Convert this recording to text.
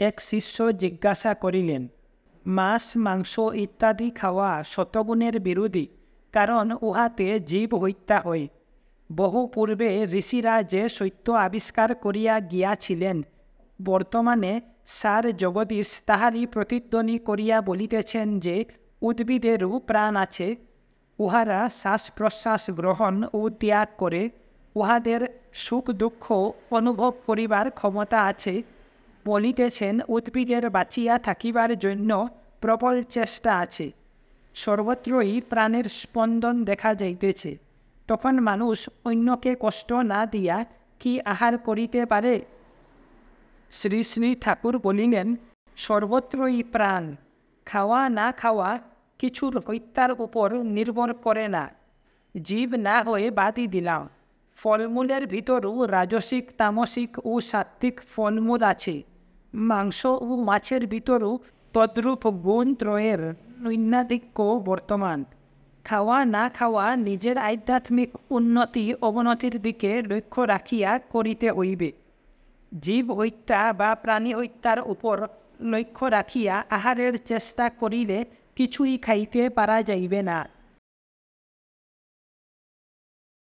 এক শিষ্য জিজ্ঞাসা করিলেন, মাছ মাংস ইত্যাদি খাওয়া শতগুণের বিরোধী, কারণ উহাতে জীব হত্যা হয়। বহু পূর্বে ঋষিরা যে সত্য আবিষ্কার করিয়া গিয়াছিলেন, বর্তমানে স্যার জগদীশ তাহারই প্রতিধ্বনি করিয়া বলিতেছেন যে উদ্ভিদেরও প্রাণ আছে। উহারা শ্বাস প্রশ্বাস গ্রহণ ও ত্যাগ করে, উহাদের সুখ দুঃখ অনুভব করিবার ক্ষমতা আছে। বলিতেছেন উদ্ভিদের বাঁচিয়া থাকিবার জন্য প্রবল চেষ্টা আছে। সর্বত্রই প্রাণের স্পন্দন দেখা যাইতেছে। তখন মানুষ অন্যকে কষ্ট না দিয়া কি আহার করিতে পারে? শ্রী শ্রী ঠাকুর বলিলেন, সর্বত্রই প্রাণ। খাওয়া না খাওয়া কিছুর হত্যার উপর নির্ভর করে না। জীব না হয়ে বাদই দিলাম, ফলমূলের ভিতরও রাজসিক তামসিক ও সাত্ত্বিক ফলমূল আছে। মাংস ও মাছের ভিতরও তদ্রূপ গুণ ত্রয়ের নৈনাধিক্য বর্তমান। খাওয়া না খাওয়া নিজের আধ্যাত্মিক উন্নতি অবনতির দিকে লক্ষ্য রাখিয়া করিতে হইবে। জীব হত্যা বা প্রাণী হত্যার উপর লক্ষ্য রাখিয়া আহারের চেষ্টা করিলে কিছুই খাইতে পারা যাইবে না।